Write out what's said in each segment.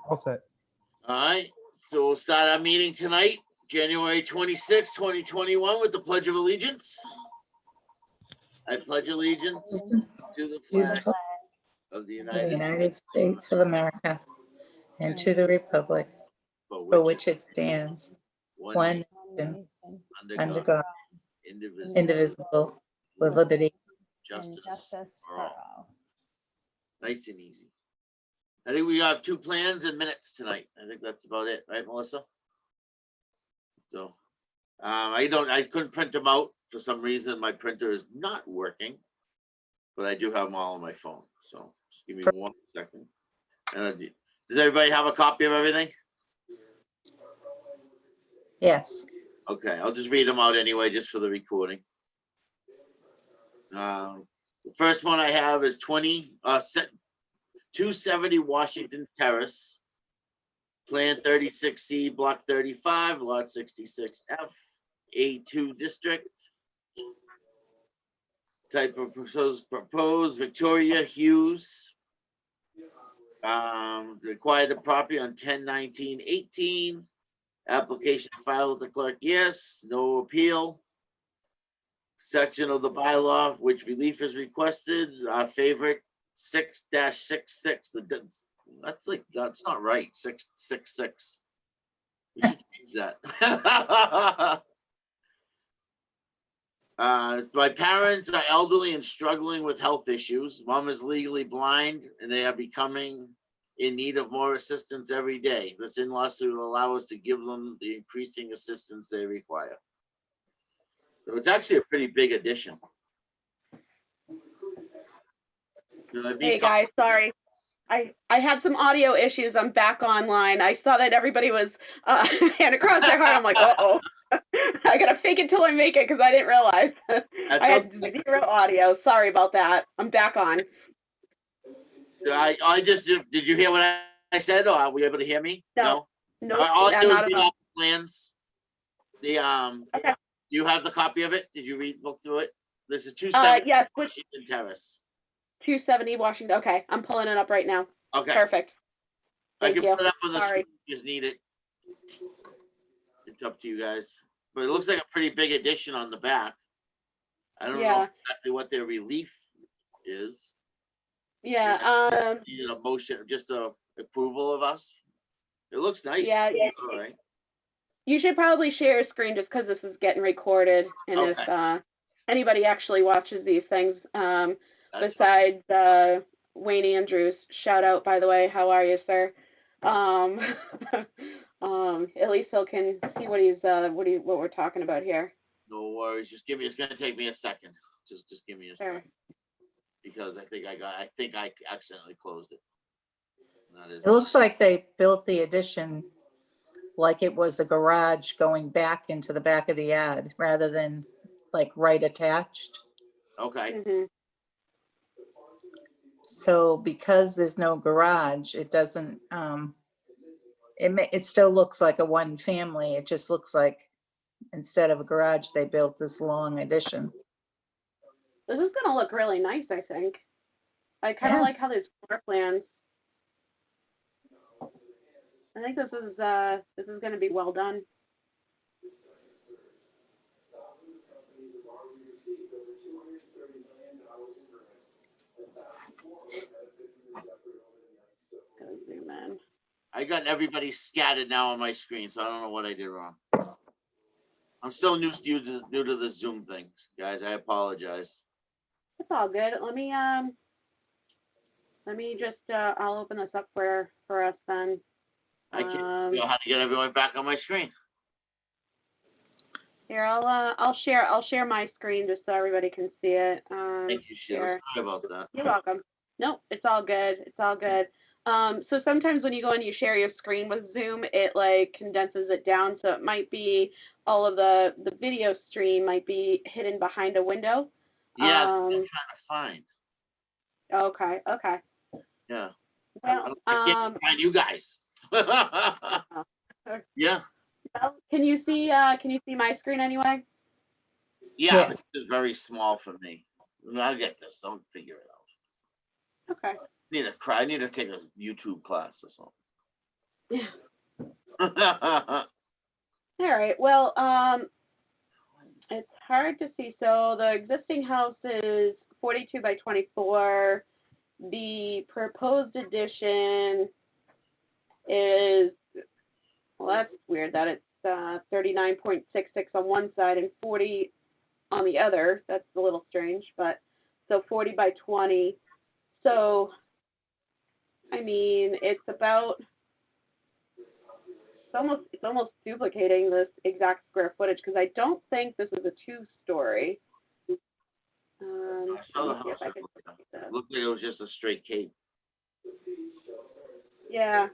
All set. All right, so we'll start our meeting tonight, January 26, 2021, with the Pledge of Allegiance. I pledge allegiance to the flag of the of the United United States of America and to the republic for for which which it stands, one one nation, nation, under under God, God, indivisible, indivisible, with liberty. justice for all. Nice and easy. I think we got 2 plans and minutes tonight. I think that's about it, right, Melissa? So, I couldn't print them out for some reason. My printer is not working, but I do have them all on my phone. So just give me 1 second. Does everybody have a copy of everything? Yes. Okay, I'll just read them out anyway, just for the recording. The first one I have is 270 Washington Terrace, Plan 36C, Block 35, Lot 66F, A2 District. Type of proposed Victoria Hughes. Acquired the property on 10/19/18. Application filed with the clerk, yes, no appeal. Section of the bylaw, which relief is requested, our favorite, 6-66. That's not right, 666. We should change that. My parents are elderly and struggling with health issues. Mom is legally blind and they are becoming in need of more assistance every day. This in-law suit will allow us to give them the increasing assistance they require. So it's actually a pretty big addition. Hey guys, sorry. I had some audio issues. I'm back online. I saw that everybody was hand across their heart. I'm like, uh-oh. I gotta fake it till I make it because I didn't realize. I had 0 audio. Sorry about that. I'm back on. Did you hear what I said, or are we able to hear me? No. All I do is Not read at all. off the plans. Okay. Do you have the copy of it? Did you look through it? This is 270 yes, Washington Terrace. 270 Washington. Okay, I'm pulling it up right now. Okay. Perfect. I Thank can you. put it up on the Sorry. screen if you just need it. It's up to you guys. But it looks like a pretty big addition on the back. I don't know exactly what their relief is. Yeah. Need a motion, just a approval of us. It looks nice. Yeah. All right. You should probably share a screen just because this is getting recorded, and Okay. if anybody actually watches these things, That's besides Wayne Andrews, shout out, by the way. How are you, sir? At least he can see what we're talking about here. No worries. Just give me. It's gonna take me a second. Just give me a second, because I think I accidentally closed it. It looks like they built the addition like it was a garage going back into the back of the yard rather than like right attached. Okay. Mm-hmm. So because there's no garage, it doesn't, it still looks like a one family. It just looks like instead of a garage, they built this long addition. This is gonna look really nice, I think. I kind of like how there's floor plans. I think this is gonna be well done. Go zoom in. I got everybody scattered now on my screen, so I don't know what I did wrong. I'm still new to the Zoom thing, guys. I apologize. It's all good. Let me just I'll open this up for us then. I can't figure out how to get everyone back on my screen. Here, I'll share my screen just so everybody can see it. Thank you, Sheila. Share. Sorry about that. You're welcome. Nope, it's all good. It's all good. So sometimes when you go and you share your screen with Zoom, it like condenses it down. So it might be all of the video stream might be hidden behind a window. Yeah, I'm trying to find. Okay. Yeah. Well, I can't find you guys. Yeah. Well, can you see my screen anyway? Yeah, yes. It's very small for me. I'll get this. I'll figure it out. Okay. I need to take a YouTube class or something. Yeah. All right. Well, it's hard to see. So the existing house is 42 by 24. The proposed addition is, well, that's weird that it's 39.66 on one side and 40 on the other. That's a little strange, but so 40 by 20. So, I mean, it's almost duplicating this exact square footage because I don't think this is a two-story. I saw the house. Looked like it was just a straight cape. Yeah.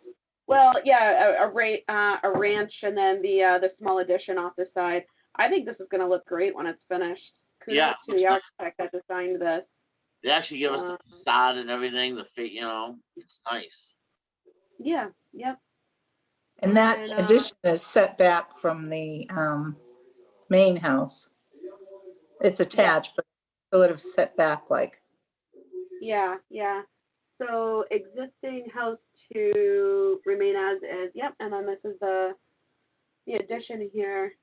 Well, yeah, a ranch and then the small addition off the side. I think this is going to look great when it's finished. Kudos Yeah, to the architect that designed this. They actually give us the facade and everything. It's nice. Yeah. Yep. And that addition is set back from the main house. It's attached, but sort of set back like. Yeah. So existing house to remain as is. Yep. And then this is the addition here.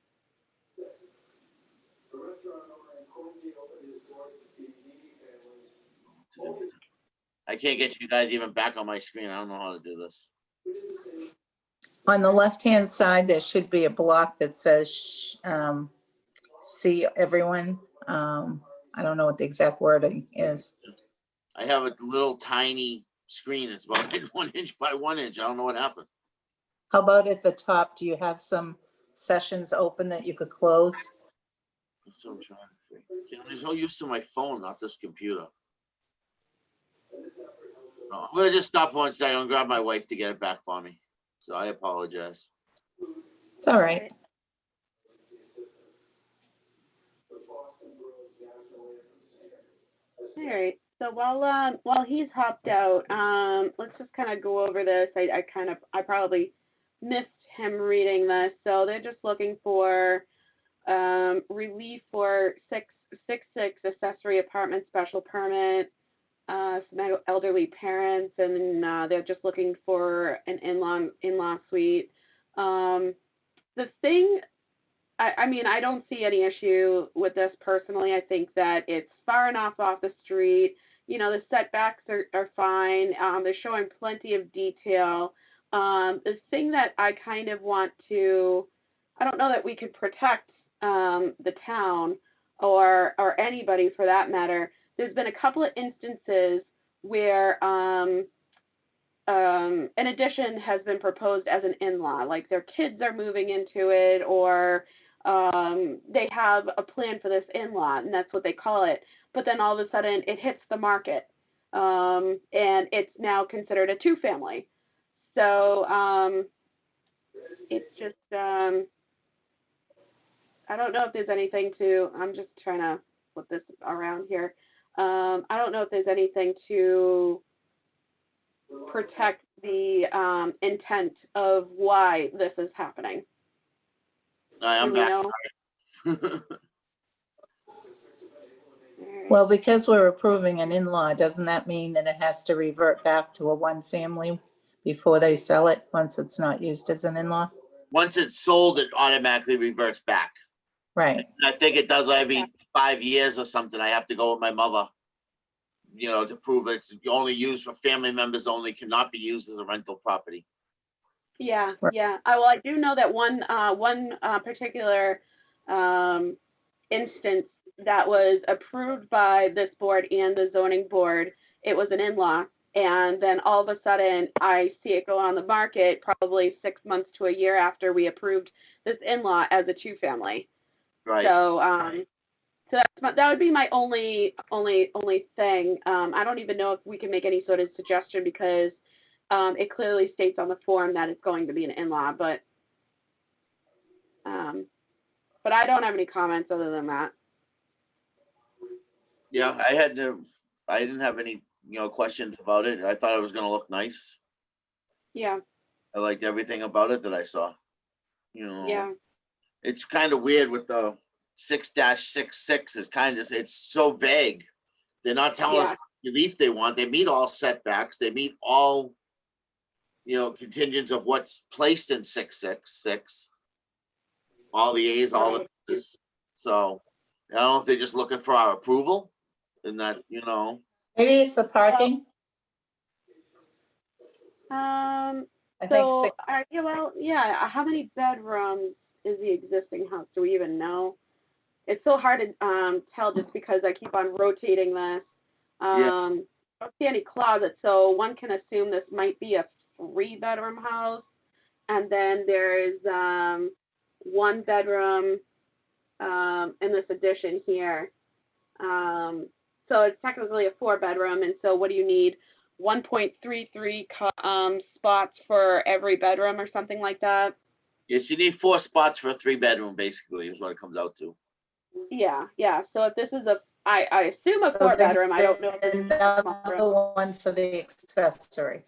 I can't get you guys even back on my screen. I don't know how to do this. On the left-hand side, there should be a block that says, see everyone. I don't know what the exact wording is. I have a little tiny screen. It's about 1 inch by 1 inch. I don't know what happened. How about at the top? Do you have some sessions open that you could close? That's what I'm trying to see. I'm so used to my phone, not this computer. I'm gonna just stop for 1 second and grab my wife to get it back for me. So I apologize. It's all right. All right. So while he's hopped out, let's just kind of go over this. I probably missed him reading this. So they're just looking for relief for 666 accessory apartment special permit, some elderly parents, and they're just looking for an in-law suite. The thing, I mean, I don't see any issue with this personally. I think that it's far enough off the street. The setbacks are fine. They're showing plenty of detail. The thing that I kind of want to, I don't know that we could protect the town or anybody for that matter. There's been a couple of instances where an addition has been proposed as an in-law, like their kids are moving into it, or they have a plan for this in-law, and that's what they call it. But then all of a sudden it hits the market, and it's now considered a two-family. So it's just, I don't know if there's anything to, I'm just trying to flip this around here. I don't know if there's anything to protect the intent of why this is happening. I'm back. Well, because we're approving an in-law, doesn't that mean that it has to revert back to a one family before they sell it, once it's not used as an in-law? Once it's sold, it automatically reverts back. Right. I think it does every 5 years or something. I have to go with my mother, to prove it's only used for family members only, cannot be used as a rental property. Yeah, Right. yeah. Well, I do know that one particular instance that was approved by this board and the zoning board, it was an in-law, and then all of a sudden I see it go on the market probably 6 months to a year after we approved this in-law as a two-family. Right. So that would be my only thing. I don't even know if we can make any sort of suggestion because it clearly states on the form that it's going to be an in-law, but I don't have any comments other than that. Yeah, I didn't have any, questions about it. I thought it was going to look nice. Yeah. I liked everything about it that I saw. Yeah. It's kind of weird with the 6-66 it's so vague. They're not telling us what relief they want. They meet all setbacks. They meet all, contingents of what's placed in 666. All the A's, all the B's. So I don't know if they're just looking for our approval and that, Maybe it's the parking. I think So, six. how many bedrooms is the existing house? Do we even know? It's so hard to tell just because I keep on rotating this. I don't see any closets, so one can assume this might be a 3-bedroom house. And then there's 1 bedroom in this addition here. So it's technically a 4-bedroom. And so what do you need? 1.33 spots for every bedroom or something like that. Yes, you need 4 spots for a 3-bedroom, basically, is what it comes out to. Yeah. So if this is I assume a 4-bedroom, I don't know. Another one for the accessory.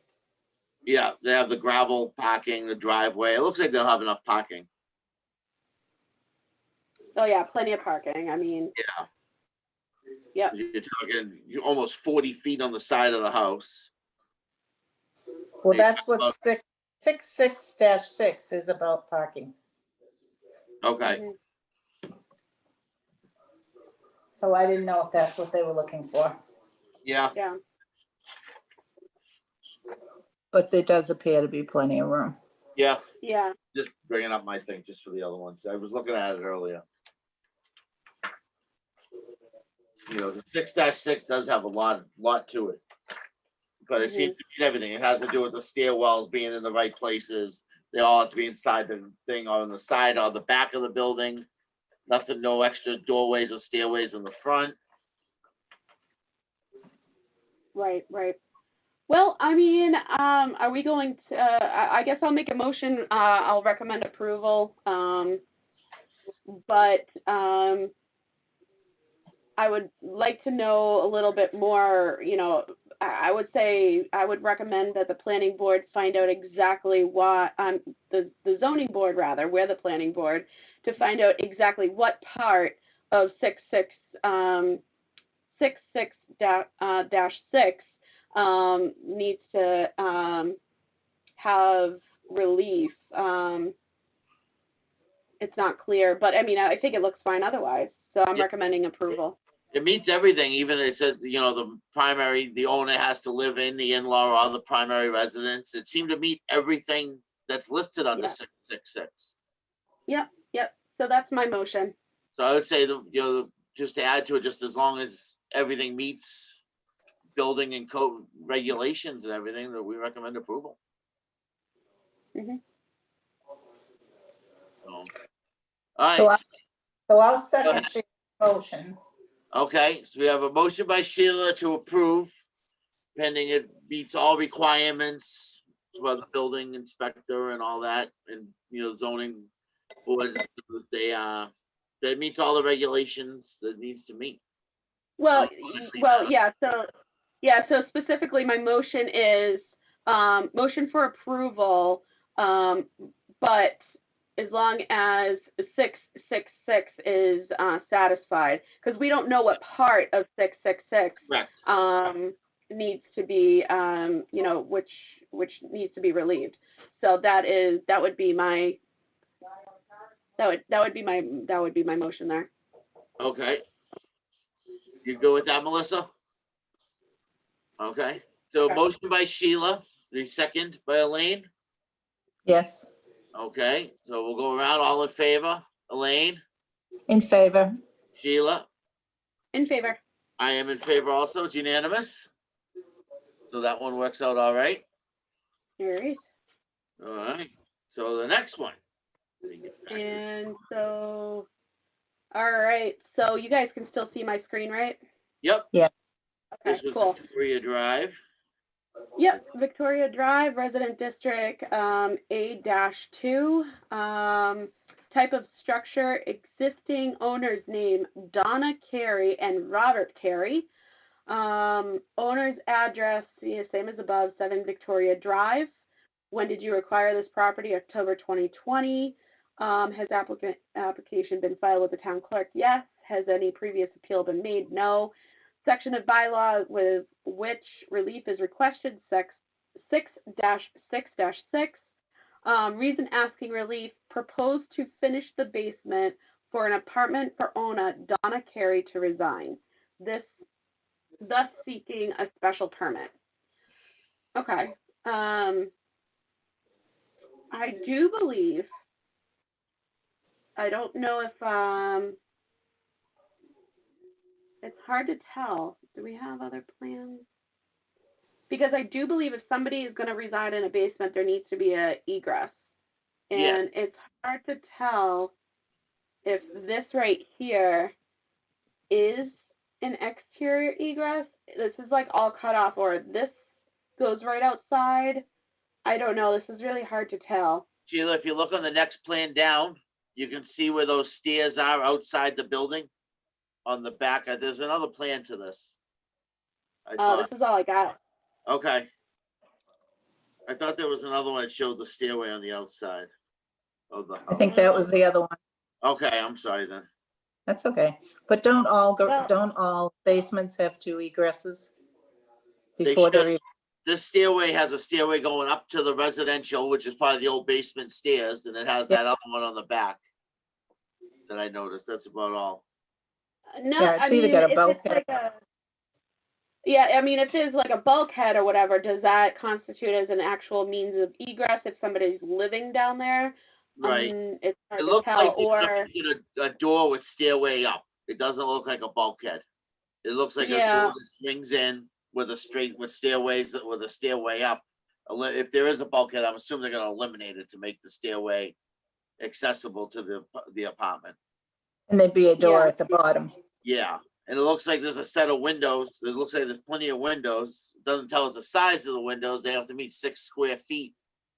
Yeah, they have the gravel parking, the driveway. It looks like they'll have enough parking. Oh yeah, plenty of parking. I mean. Yeah. Yep. You're talking almost 40 feet on the side of the house. Well, that's what 66-6 is about, parking. Okay. Mhm. So I didn't know if that's what they were looking for, Yeah. Yeah. but there does appear to be plenty of room. Yeah. Yeah. Just bringing up my thing just for the other ones. I was looking at it earlier. The 6-6 does have a lot to it, but it seems to be everything. It has to do with the stairwells being in the right places. They all have to be inside the thing or on the side or the back of the building. Nothing, no extra doorways or stairways in the front. Right. Well, I mean, are we going to? I guess I'll make a motion. I'll recommend approval. But I would like to know a little bit more. I would say I would recommend that the planning board find out exactly what the zoning board rather, we're the planning board, to find out exactly what part of 66-6 needs to have relief. It's not clear, but I mean, I think it looks fine otherwise. So I'm recommending approval. It meets everything. Even it said, the owner has to live in the in-law or the primary residence. It seemed to meet everything that's listed under 666. Yep. So that's my motion. So I would say just to add to it, just as long as everything meets building and code regulations and everything, that we recommend approval. Mm-hmm. All right. So I'll second your motion. Okay, so we have a motion by Sheila to approve, pending it meets all requirements by the building inspector and all that, and zoning board, that meets all the regulations that needs to meet. Well, yeah. So specifically, my motion is motion for approval, but as long as 666 is satisfied, because we don't know what part of 666 needs to be, which needs to be relieved. So that would be my motion there. Okay. You go with that, Melissa? Okay. So motion by Sheila, the second by Elaine. Yes. Okay, so we'll go around. All in favor? Elaine? In favor. Sheila? In favor. I am in favor also. It's unanimous. So that one works out all right. All right. All right. So the next one. And so, all right. So you guys can still see my screen, right? Yep. Yeah. Okay, this was cool. Victoria Drive. Yep, Victoria Drive, Resident District, A-2. Type of structure, existing owner's name, Donna Carey and Robert Carey. Owner's address, same as above, 7 Victoria Drive. When did you acquire this property? October 2020. Has application been filed with the town clerk? Yes. Has any previous appeal been made? No. Section of bylaw with which relief is requested, 6-6-6. Reason asking relief, proposed to finish the basement for an apartment for owner Donna Carey to resign. Thus seeking a special permit. Okay. I do believe, I don't know if, it's hard to tell. Do we have other plans? Because I do believe if somebody is going to reside in a basement, there needs to be a egress. And it's hard to tell if this right here is an exterior egress. This is like all cut off, or this goes right outside. I don't know. This is really hard to tell. Sheila, if you look on the next plan down, you can see where those stairs are outside the building on the back. There's another plan to this. This is all I got. Okay. I thought there was another one that showed the stairway on the outside of the house. I think that was the other one. Okay, I'm sorry then. That's okay. But don't all basements have 2 egresses? Before they're, This stairway has a stairway going up to the residential, which is part of the old basement stairs, and it has that other one on the back that I noticed. That's about all. No, yeah, it's either got a bulkhead. I mean, if there's like a bulkhead or whatever, does that constitute as an actual means of egress if somebody's living down there? Right. It's hard It to looks tell, like or a door with stairway up. It doesn't look like a bulkhead. It looks like a door that swings in with stairways with a stairway up. If there is a bulkhead, I'm assuming they're going to eliminate it to make the stairway accessible to the apartment. And there'd be a door at the bottom. Yeah. And it looks like there's a set of windows. It looks like there's plenty of windows. It doesn't tell us the size of the windows. They have to meet 6 square feet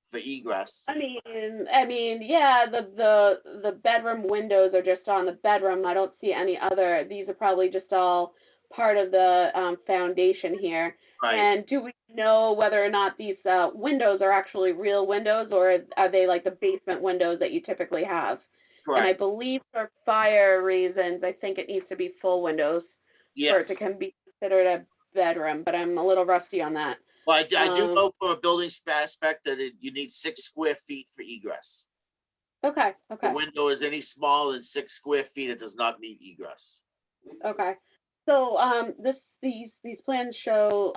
for egress. I mean, yeah, the bedroom windows are just on the bedroom. I don't see any other. These are probably just all part of the foundation here. Right. And do we know whether or not these windows are actually real windows, or are they like the basement windows that you typically have? Correct. And I believe for fire reasons, I think it needs to be full windows for it to can be considered a bedroom, but I'm a little rusty on that. Well, I do know from a building aspect that you need 6 square feet for egress. Okay. The window is any smaller than 6 square feet, it does not need egress. Okay. So these plans show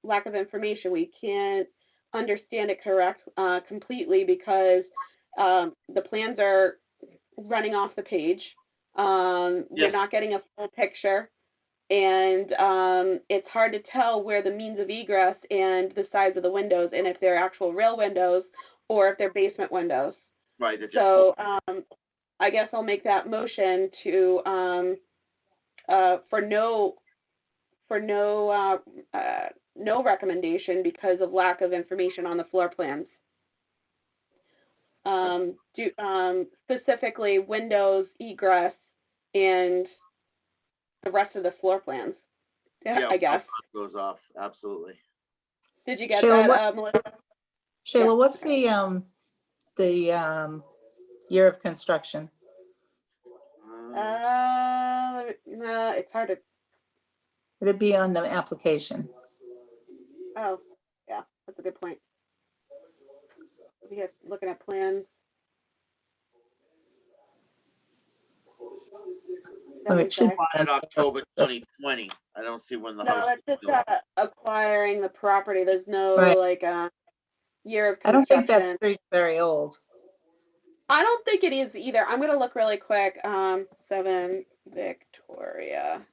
lack of information. We can't understand it completely because the plans are running off the page. We're not getting a full picture, and it's hard to tell where the means of egress and the size of the windows, and if they're actual real windows or if they're basement windows. Right. So I guess I'll make that motion to for no recommendation because of lack of information on the floor plans. Specifically windows, egress, and the rest of the floor plans. Yeah, I guess. Goes off, absolutely. Did you get Sheila, that, Melissa? Sheila, what's the year of construction? It's hard to. It'd be on the application. Oh, yeah, that's a good point. We have looking at plans. It should in October 2020. I don't see when the house. No, that's just acquiring the property. There's no like year of construction. I don't think that street's very old. I don't think it is either. I'm gonna look really quick. 7 Victoria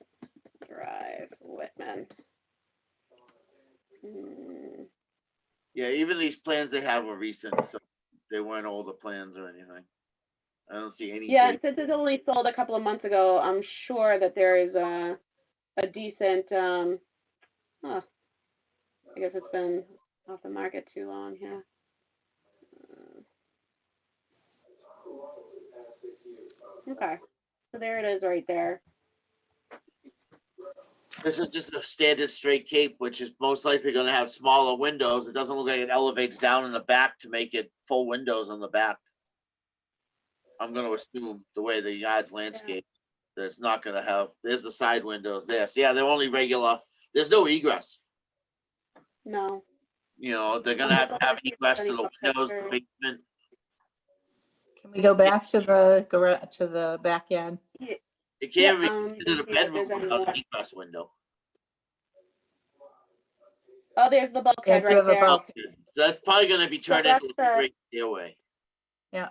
Drive, Whitman. Yeah, even these plans they have are recent, so they weren't older plans or anything. I don't see any. Yeah, since it's only sold a couple of months ago, I'm sure that there is a decent. I guess it's been off the market too long. Yeah. Okay, so there it is right there. This is just a standard straight cape, which is most likely going to have smaller windows. It doesn't look like it elevates down in the back to make it full windows on the back. I'm going to assume the way the yard's landscape, that it's not going to have, there's the side windows there. So yeah, they're only regular. There's no egress. No. You know, they're gonna have to have egress to the windows, the basement. Can we go back to the garage, to the backyard? It can't be Yeah, considered a see if there's bedroom any without more. an egress window. Oh, there's the bulkhead Yeah, right give a there. bulk. So that's probably gonna be turned that's into the- a great stairway. Yeah,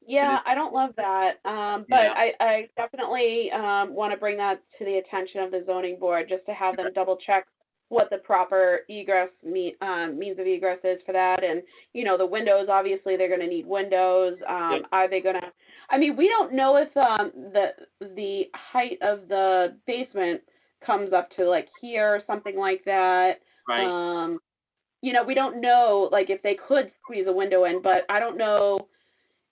Yeah, I don't love that. But Yeah. I definitely want to bring that to the attention of the zoning board, just to have them double check what the proper egress means of egress is for that. And, you know, the windows, obviously they're going to need windows. Yep. Are they going to, I mean, we don't know if the height of the basement comes up to like here or something like that. Right. You know, we don't know like if they could squeeze a window in, but I don't know.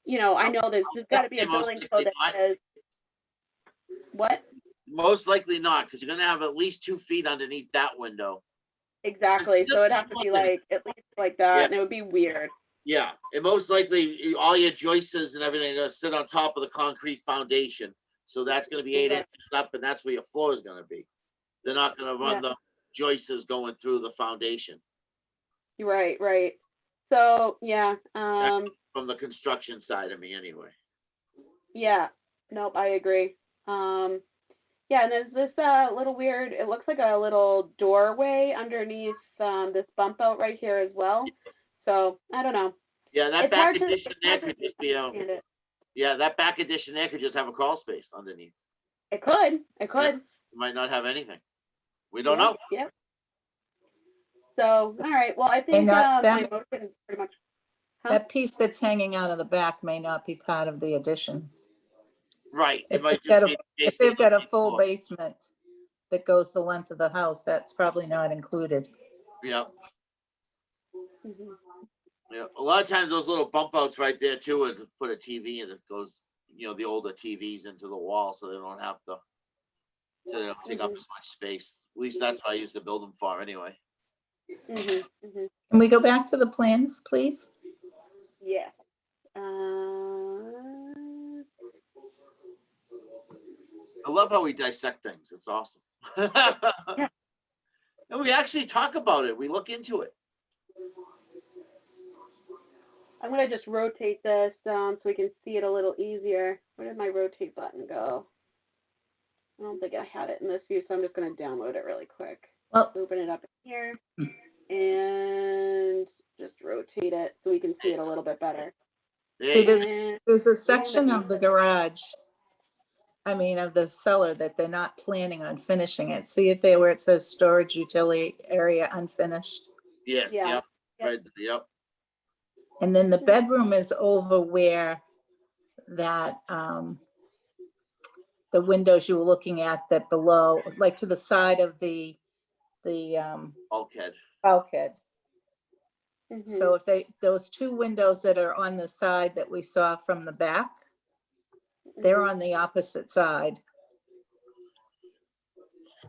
You know, I know there's got to be a Most building likely code that not. says what? Most likely not, because you're gonna have at least 2 feet underneath that window. Exactly. So it'd have to be Something. like at least like that, Yeah. and it would be weird. Yeah, and most likely all your joists and everything are gonna sit on top of the concrete foundation. So that's gonna be 8 Okay. inches up, and that's where your floor is gonna be. They're not gonna run the joists going through the foundation Right, right. So yeah, from the construction side of me anyway. yeah. Nope, I agree. Yeah, and there's this little weird. It looks like a little doorway underneath this bump out right here as well. So I don't know. Yeah, that It's back hard to- addition it's there hard to could just be understand it. yeah, that back addition there could just have a crawl space underneath. It could. It could. It might not have anything. We don't Yeah, know. yeah. So all right. Well, I think And my that- motion is pretty much. Huh? that piece that's hanging out of the back may not be part of the addition. Right. It If might they've got just a, be if they've got a basement full floor. basement that goes the length of the house, that's probably not included. Yeah. Mhm. Yeah, a lot of times those little bump outs right there too, and put a TV and it goes, you know, the older TVs into the wall so they don't have to, so they don't take up Mhm. as much space. At least that's what I used to build them for anyway. Mhm. Mhm. Can we go back to the plans, please? Yeah. I love how we dissect things. It's awesome. And we actually talk about it. We look into it. I'm gonna just rotate this so we can see it a little easier. Where did my rotate button go? I don't think I had it in this view, so I'm just gonna download it really quick. Well, Open it up here and just rotate it so we can see it a little bit better. Hey, there's a section of the garage, I mean, of the cellar that they're not planning on finishing it. See if they, where it says storage utility area unfinished. yes, Yeah. yep, Yep. right, yep. And then the bedroom is over where that, the windows you were looking at that below, like to the side of the Bulkhead. bulkhead. Mhm. So if they, those 2 windows that are on the side that we saw from the back, they're Mhm. on the opposite side.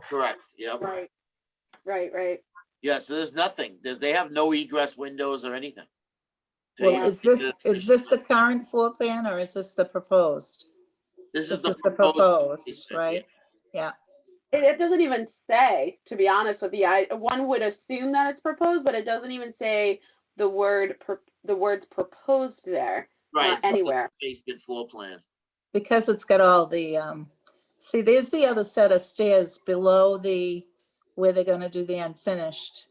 Correct, yep. Right. Right. Right. Yeah, so there's nothing. They have no egress windows or anything. So Well, you- is this the current floor plan or is this the proposed? This This is the is the proposed. proposed, basement, right? Yeah. It doesn't even say, to be honest with you. One would assume that it's proposed, but it doesn't even say the words proposed there Right. anywhere. Basement floor plan. Because it's got all the, see, there's the other set of stairs below the, where they're gonna do the unfinished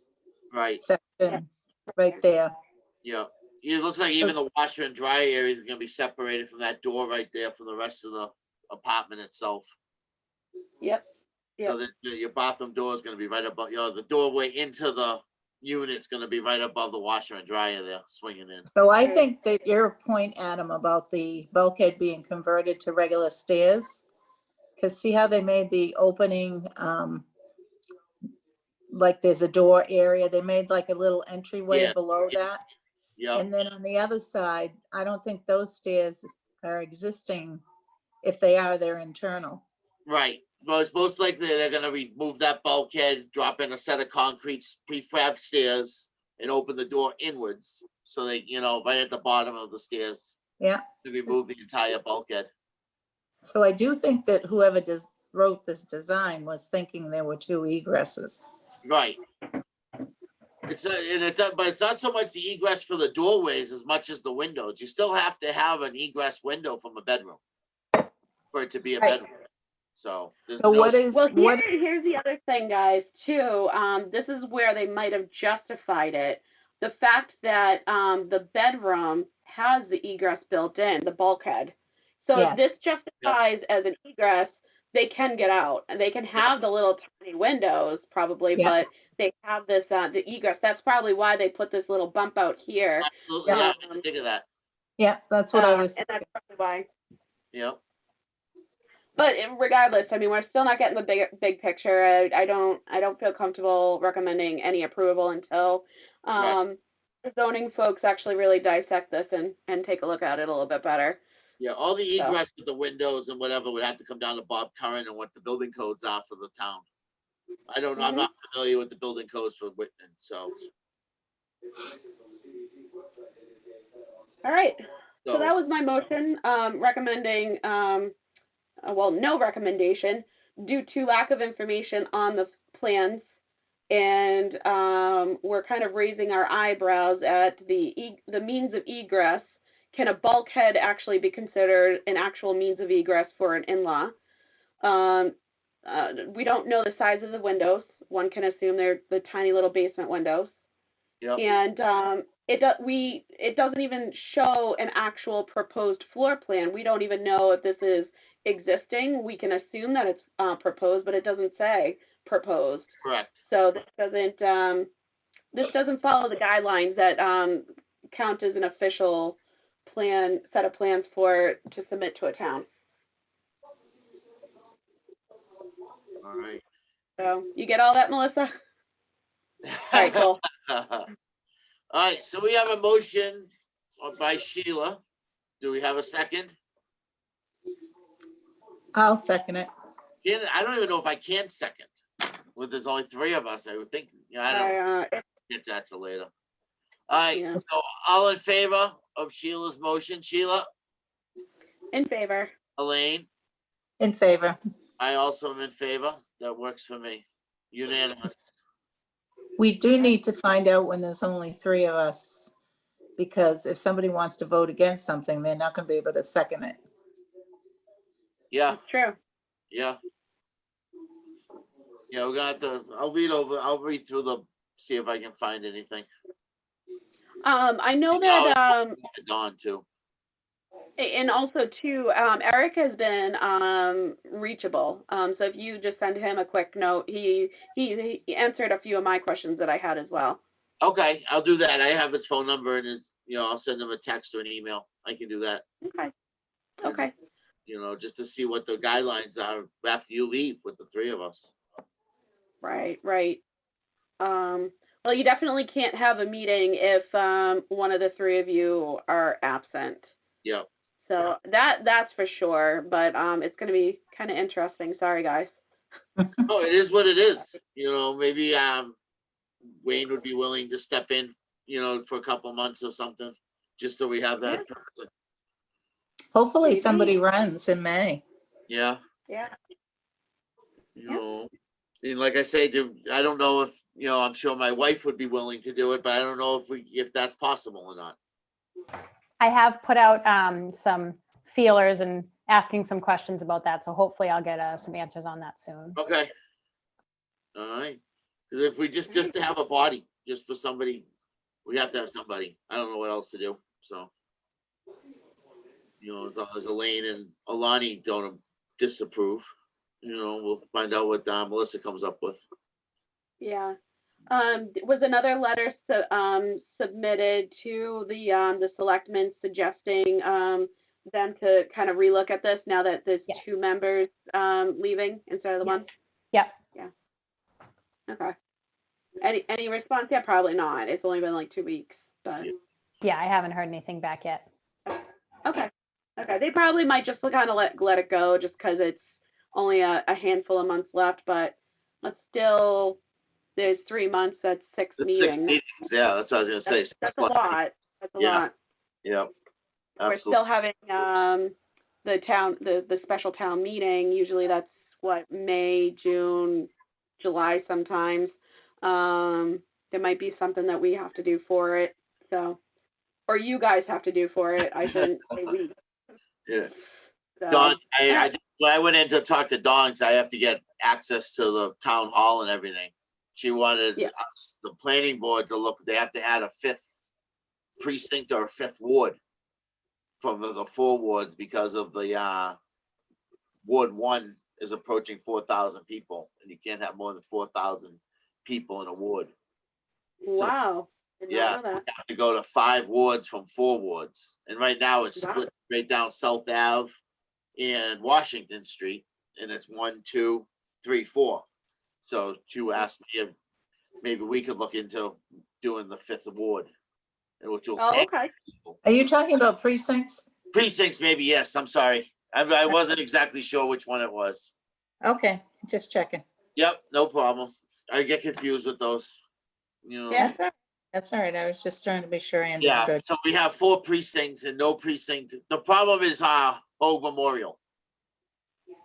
Right, section, right there. yeah. It looks like even the washer and dryer area is gonna be separated from that door right there from the rest of the apartment itself. Yep. So that your bathroom door is gonna be right above, you know, the doorway into the unit's gonna be right above the washer and dryer there, swinging in. So I Right. think that your point, Adam, about the bulkhead being converted to regular stairs, because see how they made the opening, like there's a door area, they made like a little entryway Yeah. below that. Yep, And then on the other side, I don't think those stairs are existing. If they are, they're internal. right. Well, it's most likely they're gonna remove that bulkhead, drop in a set of concrete prefab stairs and open the door inwards. So they, you know, right at the bottom of the stairs. Yeah. To remove the entire bulkhead. So I do think that whoever wrote this design was thinking there were 2 egresses. Right. It's but it's not so much the egress for the doorways as much as the windows. You still have to have an egress window from a bedroom for it to be a Right. bedroom. So there's So no, Well, here's the other thing, guys, too. This is where they might have justified it. The fact that the bedroom has the egress built in, the bulkhead. So Yes. if this justifies as an egress, they can get out and they can have the little tiny windows probably, Yeah. but they have this the egress. That's probably why they put this little bump out here. absolutely, yeah, I didn't think of that. Yeah, that's what I was And that's probably why. Yeah. But regardless, I mean, we're still not getting the big picture. I don't feel comfortable recommending any approval until Right. the zoning folks actually really dissect this and take a look at it a little bit better. Yeah, all the egress with the windows and whatever would have to come down to Bob Curran and what the building codes are for the town. I don't know. I'm not familiar with the building codes for Whitman, so. All right. So that was my motion, recommending, well, no recommendation due to lack of information on the plans. And we're kind of raising our eyebrows at the means of egress. Can a bulkhead actually be considered an actual means of egress for an in-law? We don't know the size of the windows. One can assume they're the tiny little basement windows. Yep. And it doesn't even show an actual proposed floor plan. We don't even know if this is existing. We can assume that it's proposed, but it doesn't say proposed. Correct. So this doesn't follow the guidelines that count as an official set of plans to submit to a town. All right. So you get all that, Melissa? All right, cool. All right, so we have a motion by Sheila. Do we have a second? I'll second it. I don't even know if I can second. Well, there's only three of us. I would think. I don't get that till later. All right. Yeah. So all in favor of Sheila's motion? Sheila? In favor. Elaine? In favor. I also am in favor. That works for me. Unanimous. We do need to find out when there's only three of us, because if somebody wants to vote against something, they're not going to be able to second it. Yeah. That's true. Yeah. Yeah, we're gonna have to. I'll read through see if I can find anything. I know that Dawn too. And also too, Eric has been reachable. So if you just send him a quick note, he answered a few of my questions that I had as well. Okay, I'll do that. I have his phone number and I'll send him a text or an email. I can do that. Okay. Okay. And, just to see what the guidelines are after you leave with the three of us. Right. Well, you definitely can't have a meeting if one of the three of you are absent. Yep. So that's for sure, but it's going to be kind of interesting. Sorry, guys. No, it is what it is. Maybe Wayne would be willing to step in, for a couple months or something, just so we have that. Yeah. Hopefully somebody runs in May. Yeah. Yeah. And like I say, I don't know if, I'm sure my wife would be willing to do it, but I don't know if that's possible or not. I have put out some feelers and asking some questions about that. So hopefully I'll get some answers on that soon. Okay. All right. Because if we just to have a body, just for somebody, we have to have somebody. I don't know what else to do. So, as long as Elaine and Alani don't disapprove, we'll find out what Melissa comes up with. Yeah. Was another letter submitted to the selectmen suggesting them to kind of relook at this now that there's two members leaving instead of the one? Yep. Yeah. Okay. Any response? Yeah, probably not. It's only been like 2 weeks, but. Yeah, I haven't heard anything back yet. Okay. They probably might just kind of let it go just because it's only a handful of months left, but let's still. There's 3 months. That's 6 meetings. 6 meetings. Yeah, that's what I was going to say. That's a lot. That's a lot. Yeah. Absolutely. We're still having the special town meeting. Usually that's May, June, July sometimes. there might be something that we have to do for it. So, or you guys have to do for it. I shouldn't say we. Yeah. So, Dawn, when I went in to talk to Dawn, 'cause I have to get access to the town hall and everything. She wanted Yeah. us, the planning board to look, they have to add a 5th precinct or a 5th ward from the 4 wards because of the Ward 1 is approaching 4,000 people, and you can't have more than 4,000 people in a ward. wow. Did not Yeah, know that. we have to go to 5 wards from 4 wards. And right now it's Wow. split right down South Ave and Washington Street. And it's 1, 2, 3, 4. So you asked me if maybe we could look into doing the 5th ward. Which will Oh, okay. people. Are you talking about precincts? Precincts, maybe, yes. I'm sorry. I wasn't exactly sure which one it was. Okay, just checking. Yep, no problem. I get confused with those. You know. Yeah. That's all right. That's all right. I was just trying to be sure I Yeah, understood. so we have 4 precincts and no precinct. The problem is Hogue Memorial.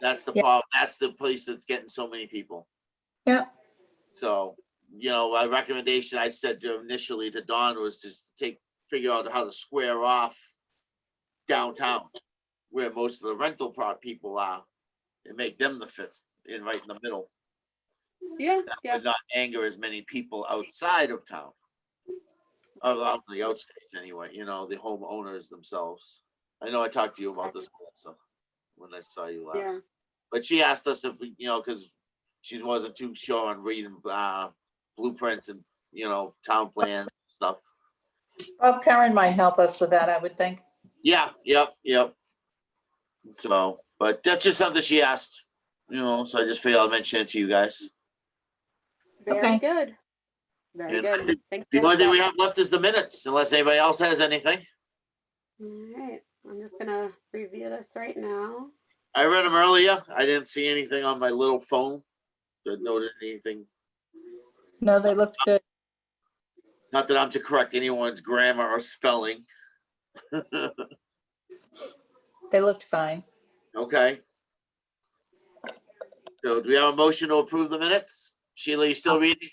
That's the Yeah. problem. That's the place that's getting so many people. Yeah. So, my recommendation I said initially to Dawn was just figure out how to square off downtown where most of the rental people are and make them the 5th in right in the middle. Yeah. That Yeah. would not anger as many people outside of town. Or out on the outskirts anyway, the homeowners themselves. I know I talked to you about this, Melissa, when I saw you last. Yeah. But she asked us if we, because she wasn't too sure on reading blueprints and, town plan stuff. Well, Karen might help us with that, I would think. Yeah, yep. So, but that's just something she asked, so I just figured I'll mention it to you guys. Very Okay. good. Very And I good. think Thanks The for only thing that. we have left is the minutes, unless anybody else has anything. All right. I'm just gonna review this right now. I read them earlier. I didn't see anything on my little phone that noted anything. No, they looked good. Not that I'm to correct anyone's grammar or spelling. They looked fine. Okay. So do we have a motion to approve the minutes? Sheila, you still reading?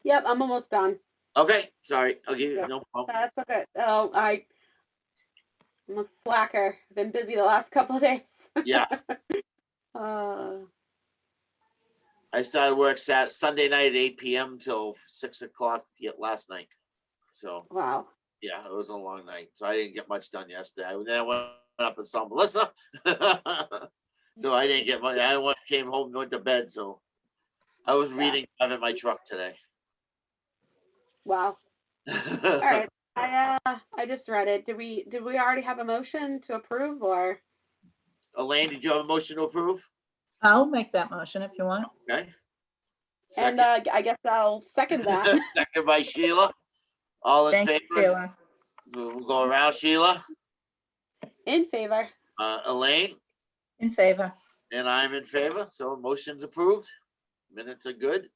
Yep, I'm almost done. Okay, sorry. I'll give you, Yeah. no problem. That's okay. Oh, I'm a slacker. I've been busy the last couple of days. Yeah, I started work Sunday night at 8 p.m. till 6 o'clock last night. So, wow. yeah, it was a long night. So I didn't get much done yesterday. Then I went up and saw Melissa. So I didn't get much. Came home and went to bed. So I was reading in my truck today. Wow. All right. I just read it. Did we already have a motion to approve or? Elaine, did you have a motion to approve? I'll make that motion if you want. Okay. And I guess I'll second that. Second by Sheila. All in Thank you, favor? Sheila. We'll go around. Sheila, In favor. Elaine, In favor. and I'm in favor. So motion's approved. Minutes are good.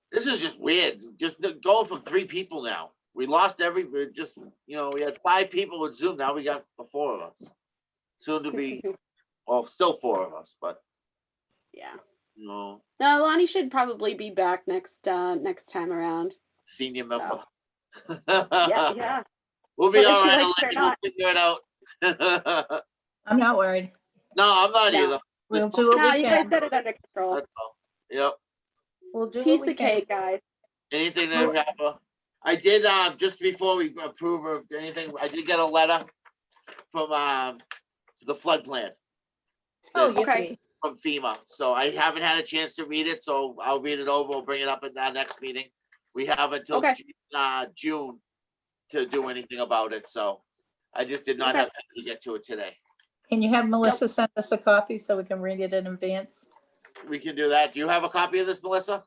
This is just weird. Just going from 3 people now. We lost we had 5 people with Zoom. Now we got the 4 of us. Soon to be, well, still 4 of us, but Yeah. no. No, Lonnie should probably be back next time around. Senior member. Yeah. We'll be Whether all she right. likes it or Elaine. We'll not. figure it out. I'm not worried. No, I'm not No. either. We'll Just do what No, we you guys can. got it under control. That's all. Yep. We'll do Piece what we of can. cake, guys. Anything that we have, I did, just before we approve of anything, I did get a letter from, the flood plan. Oh, Okay. yippee. From FEMA, so I haven't had a chance to read it, so I'll read it over, we'll bring it up at our next meeting. We have until Okay. June to do anything about it, so I just did not Okay. have time to get to it today. Can you have Melissa send us a copy so we can read it in advance? We can do that. Do you have a copy of this, Melissa?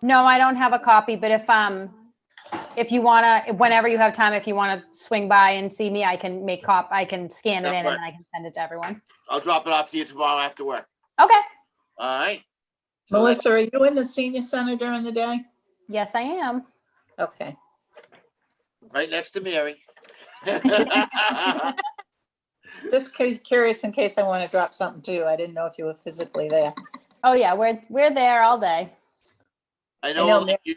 No, I don't have a copy, but if you wanna, whenever you have time, if you wanna swing by and see me, I can I can scan it in and then I can send it to everyone. I'll drop it off to you tomorrow after work. Okay. All right. So Melissa, are you in the senior center during the day? Yes, I am. Okay. right next to Mary. Just curious in case I want to drop something too. I didn't know if you were physically there. Oh, yeah, we're there all day. I know, know like, you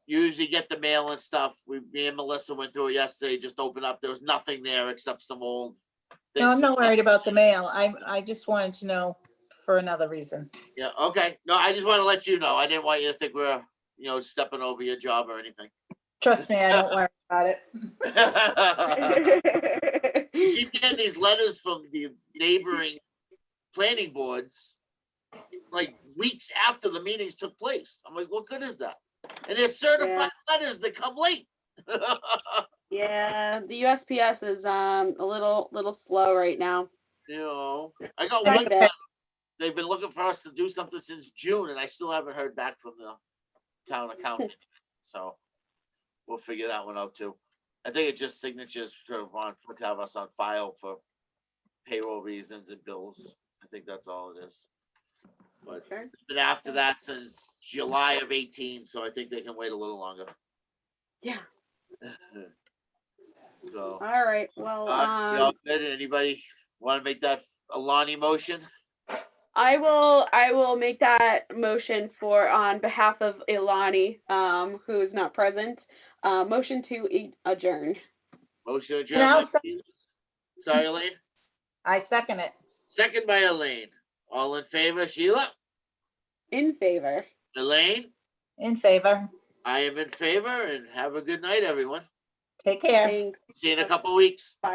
usually get the mail and stuff. Me and Melissa went through it yesterday, just opened up. There was nothing there except some old things. No, I'm not worried about the mail. I just wanted to know for another reason. Yeah, okay. No, I just want to let you know. I didn't want you to think we're, stepping over your job or anything. Trust me, I don't worry about it. You keep getting these letters from the neighboring planning boards, like weeks after the meetings took place. I'm like, what good is that? And they're certified letters that come late. Yeah, the USPS is a little slow right now. I got I one. think They've been looking for us to do something since June, and I still haven't heard back from the town accountant. So we'll figure that one out too. I think it's just signatures to have us on file for payroll reasons and bills. I think that's all it is. But Sure. it's been after that since July of 18, so I think they can wait a little longer. Yeah. So, All right. Well, y'all good? Anybody want to make that a Lonnie motion? I will make that motion on behalf of Ilani, who is not present. Motion to adjourn. Motion And adjourned. I'll Sorry, Elaine. I second it. Second by Elaine. All in favor, Sheila? In favor. Elaine? In favor. I am in favor, and have a good night, everyone. Take care. Thanks. See you in a couple of weeks.